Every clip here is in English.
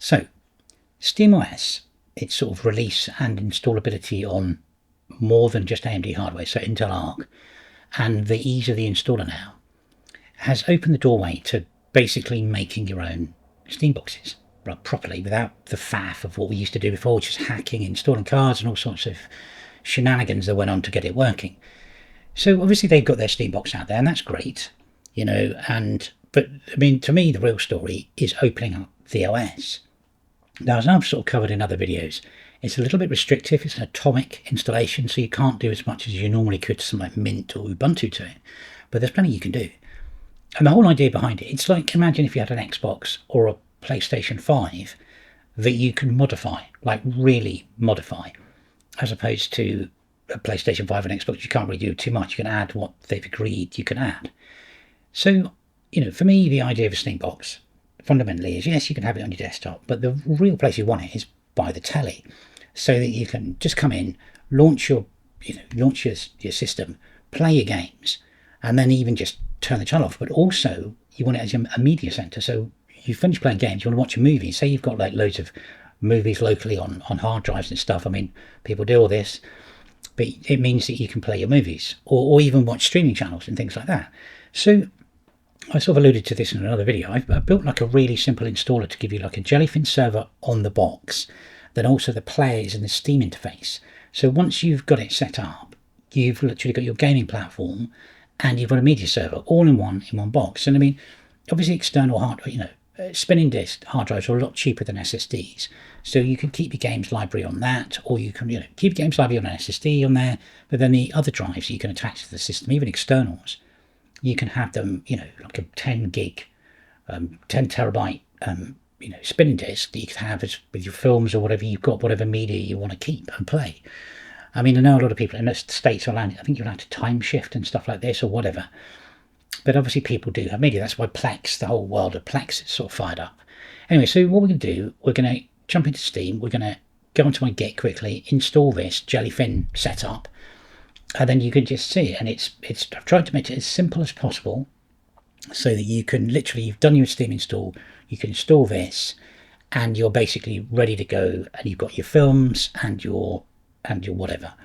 So, SteamOS, its sort of release and installability on more than just AMD hardware, so Intel Arc, and the ease of the installer now, has opened the doorway to basically making your own Steam boxes properly without the faff of what we used to do before, which is hacking, installing cards and all sorts of shenanigans that went on to get it working. So obviously they've got their Steam box out there, and that's great, you know, but I mean, to me, the real story is opening up the OS. Now, as I've sort of covered in other videos, it's a little bit restrictive. It's an atomic installation, so you can't do as much as you normally could to something like Mint or Ubuntu to it, but there's plenty you can do. And the whole idea behind it, it's like, imagine if you had an Xbox or a PlayStation 5 that you can modify, like really modify, as opposed to a PlayStation 5 and Xbox. You can't really do too much. You can add what they've agreed you can add. So, you know, for me, the idea of a Steam box fundamentally is, yes, you can have it on your desktop, but the real place you want it is by the telly, so that you can just come in, launch your system, play your games, and then even just turn the channel off. But also, you want it as a media center. So you finish playing games, you want to watch a movie. Say you've got like loads of movies locally on hard drives and stuff. I mean, people do all this, but it means that you can play your movies or even watch streaming channels and things like that. So I sort of alluded to this in another video. I've built like a really simple installer to give you like a Jellyfin server on the box, then also the players and the Steam interface. So once you've got it set up, you've literally got your gaming platform and you've got a media server all in one box. And I mean, obviously external hardware, spinning disk hard drives are a lot cheaper than SSDs. So you can keep your games library on that, or you can keep your games library on an SSD on there, but then the other drives you can attach to the system, even externals, you can have them, like a 10 gig, 10 terabyte, spinning disk that you can have with your films or whatever you've got, whatever media you want to keep and play. I mean, I know a lot of people in the States are allowed, I think you're allowed to time shift and stuff like this or whatever. But obviously people do have media. That's why Plex, the whole world of Plex is sort of fired up. Anyway, so what we're going to do, we're going to jump into Steam. We're going to go onto my Git quickly, install this Jellyfin setup, and then you can just see it. And I've tried to make it as simple as possible so that you can literally, you've done your Steam install, you can install this, and you're basically ready to go, and you've got your films and your whatever.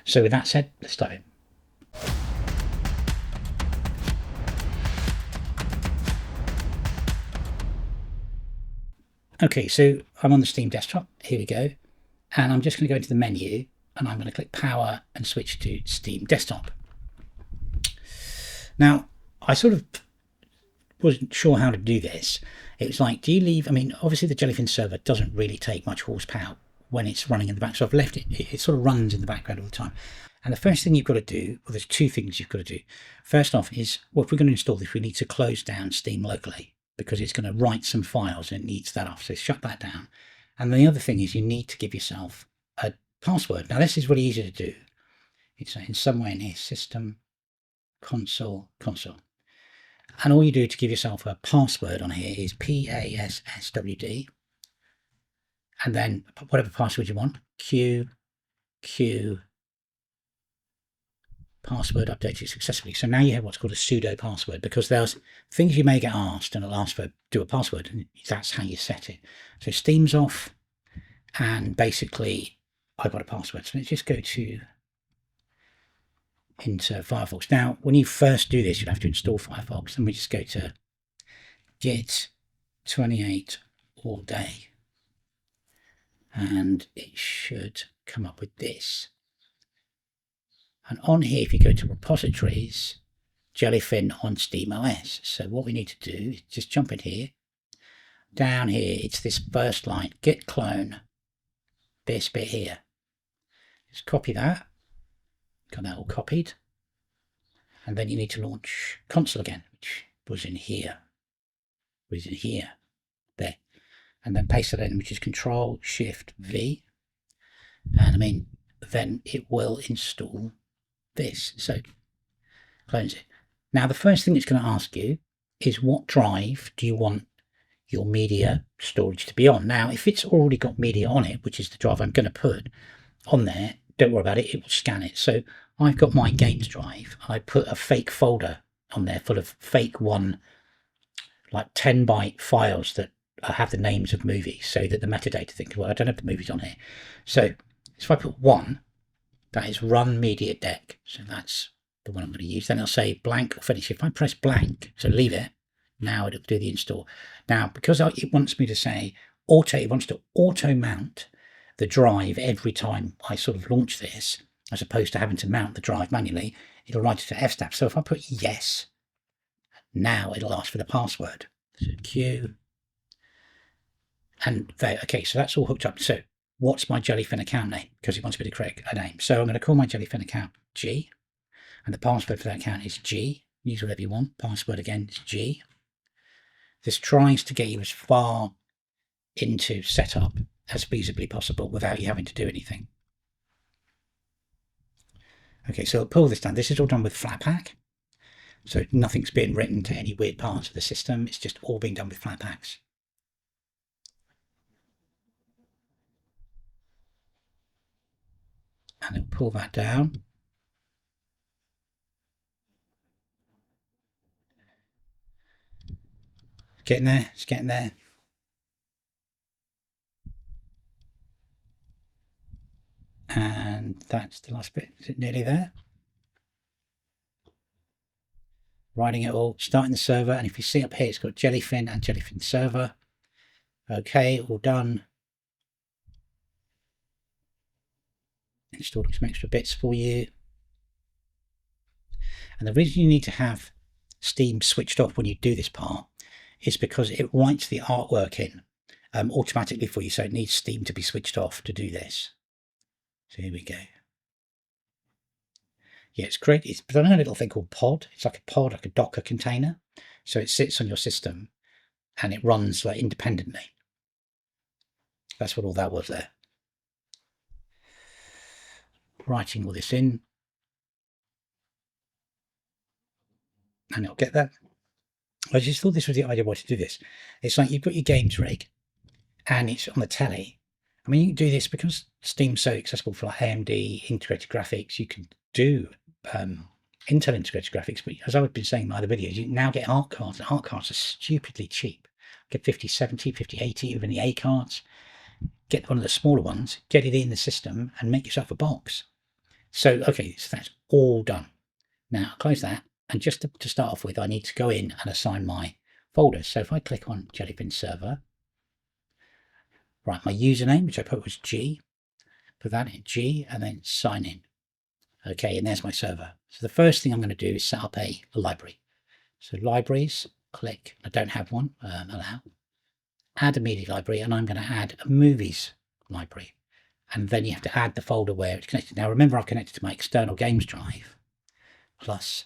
So with that said, let's dive in. Okay, so I'm on the Steam desktop. Here we go. And I'm just going to go into the menu and I'm going to click power and switch to Steam desktop. Now, I sort of wasn't sure how to do this. It was like, do you leave? I mean, obviously the Jellyfin server doesn't really take much horsepower when it's running in the back. So I've left it. It sort of runs in the background all the time. And the first thing you've got to do, well, there's two things you've got to do. First off is, well, if we're going to install this, we need to close down Steam locally, because it's going to write some files and it needs that off. So shut that down. And the other thing is you need to give yourself a password. Now this is really easy to do. It's in somewhere in here, system, console. And all you do to give yourself a password on here is passwd. And then whatever password you want, Q, password updated successfully. So now you have what's called a sudo password, because there's things you may get asked and it'll ask for do a password, and that's how you set it. So Steam's off, and basically I've got a password. So let's just go into Firefox. Now, when you first do this, you'll have to install Firefox, and we just go to git 28 all day, and it should come up with this. And on here, if you go to repositories, Jellyfin on SteamOS. So what we need to do is just jump in here. Down here, it's this first line, git clone, this bit here. Just copy that. Got that all copied. And then you need to launch console again, which was in here. There. And then paste it in, which is Control-Shift-V. And I mean, then it will install this. So close it. Now the first thing it's going to ask you is, what drive do you want your media storage to be on? Now if it's already got media on it, which is the drive I'm going to put on there, don't worry about it, it will scan it. So I've got my games drive, and I put a fake folder on there full of fake like 10 byte files that have the names of movies so that the metadata thinks, well, I don't have the movies on here. So if I put 1, that is run media deck. So that's the one I'm going to use. Then I'll say blank or finish. If I press blank, so leave it, now it'll do the install. Now, because it wants me to say it wants to auto mount the drive every time I sort of launch this, as opposed to having to mount the drive manually, it'll write it to fstab. So if I put yes, now it'll ask for the password. So Q. And there, okay, so that's all hooked up. So what's my Jellyfin account name? Because it wants me to create a name. So I'm going to call my Jellyfin account G, and the password for that account is G. Use whatever you want. Password again is G. This tries to get you as far into setup as feasibly possible without you having to do anything. Okay, so I'll pull this down. This is all done with Flatpak. So nothing's being written to any weird parts of the system. It's just all being done with Flatpaks. And it'll pull that down. Getting there, it's getting there. And that's the last bit. Is it nearly there? Writing it all, starting the server, and if you see up here, it's got Jellyfin and Jellyfin server. Okay, all done. Installing some extra bits for you. And the reason you need to have Steam switched off when you do this part is because it writes the artwork in automatically for you, so it needs Steam to be switched off to do this. So here we go. Yeah, it's great. It's done a little thing called pod. It's like a pod, like a Docker container. So it sits on your system and it runs like independently. That's what all that was there. Writing all this in. And it'll get that. I just thought this was the idea why to do this. It's like you've got your games rig and it's on the telly. I mean, you can do this because Steam's so accessible for like AMD integrated graphics. You can do Intel integrated graphics, but as I've been saying in my other videos, you can now get art cards, and art cards are stupidly cheap. Get 5070, 5080, even the A cards. Get one of the smaller ones, get it in the system, and make yourself a box. So, okay, so that's all done. Now, I'll close that, and just to start off with, I need to go in and assign my folders. So if I click on Jellyfin server, right, my username, which I put was G, put that in G, and then sign in. Okay, and there's my server. So the first thing I'm going to do is set up a library. So libraries, click, I don't have one, allow, add a media library, and I'm going to add a movies library. And then you have to add the folder where it's connected. Now remember, I've connected to my external games drive, plus,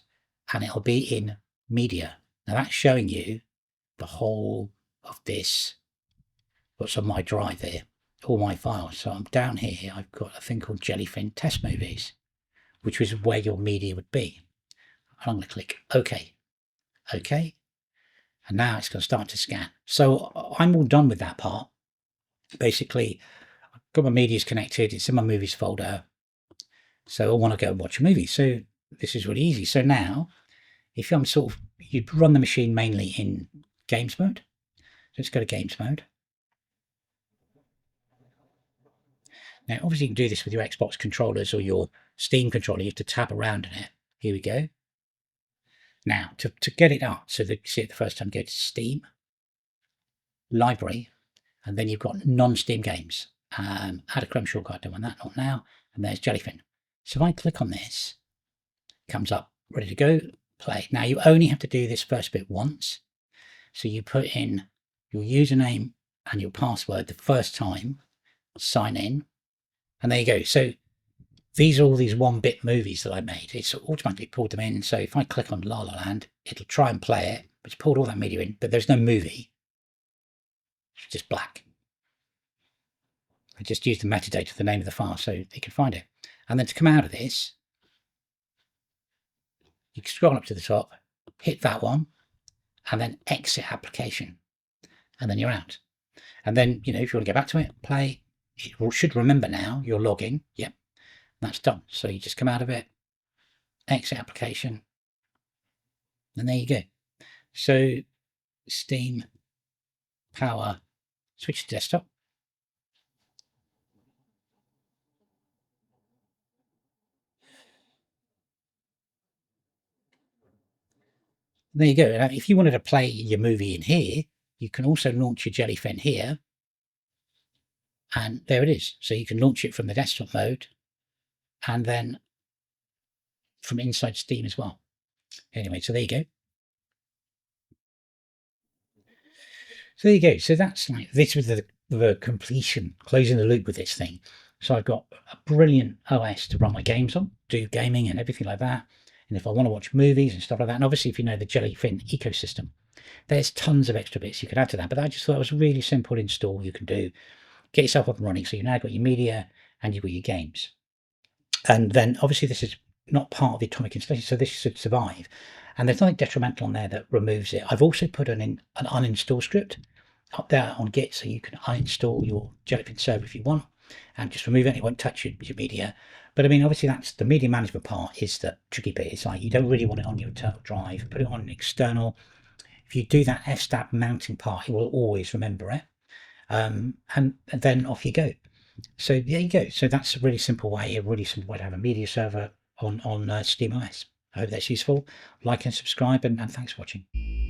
and it'll be in media. Now that's showing you the whole of this, what's on my drive here, all my files. So I'm down here, I've got a thing called Jellyfin test movies, which is where your media would be. I'm going to click OK. OK. And now it's going to start to scan. So I'm all done with that part. Basically, I've got my media's connected. It's in my movies folder. So I want to go and watch a movie. So this is really easy. So now, if I'm you'd run the machine mainly in games mode. So let's go to games mode. Now, obviously, you can do this with your Xbox controllers or your Steam controller. You have to tap around in it. Here we go. Now, to get it up, so that you see it the first time, go to Steam, Library, and then you've got non-Steam games. Add a Chrome shortcut, don't want that, not now. And there's Jellyfin. So if I click on this, it comes up, ready to go, play. Now, you only have to do this first bit once. So you put in your username and your password the first time, sign in, and there you go. So these are all these 1-bit movies that I made. It's automatically pulled them in. So if I click on La La Land, it'll try and play it. It's pulled all that media in, but there's no movie. It's just black. I just used the metadata, the name of the file, so they can find it. And then to come out of this, you can scroll up to the top, hit that one, and then exit application. And then you're out. And then, if you want to get back to it, play. It should remember now you're logging. Yep. That's done. So you just come out of it, exit application, and there you go. So Steam power, switch to desktop. There you go. Now, if you wanted to play your movie in here, you can also launch your Jellyfin here. And there it is. So you can launch it from the desktop mode and then from inside Steam as well. Anyway, so there you go. So there you go. So that's like, this was the completion, closing the loop with this thing. So I've got a brilliant OS to run my games on, do gaming and everything like that. And if I want to watch movies and stuff like that, and obviously if you know the Jellyfin ecosystem, there's tons of extra bits you could add to that. But I just thought it was a really simple install you can do. Get yourself up and running. So you've now got your media and you've got your games. And then obviously this is not part of the atomic installation, so this should survive. And there's nothing detrimental on there that removes it. I've also put an uninstall script up there on Git, so you can uninstall your Jellyfin server if you want, and just remove it. It won't touch your media. But I mean, obviously that's the media management part is the tricky bit. It's like you don't really want it on your internal drive. Put it on an external. If you do that STAB mounting part, it will always remember it. And then off you go. So there you go. So that's a really simple way to have a media server on SteamOS. I hope that's useful. Like and subscribe, and thanks for watching.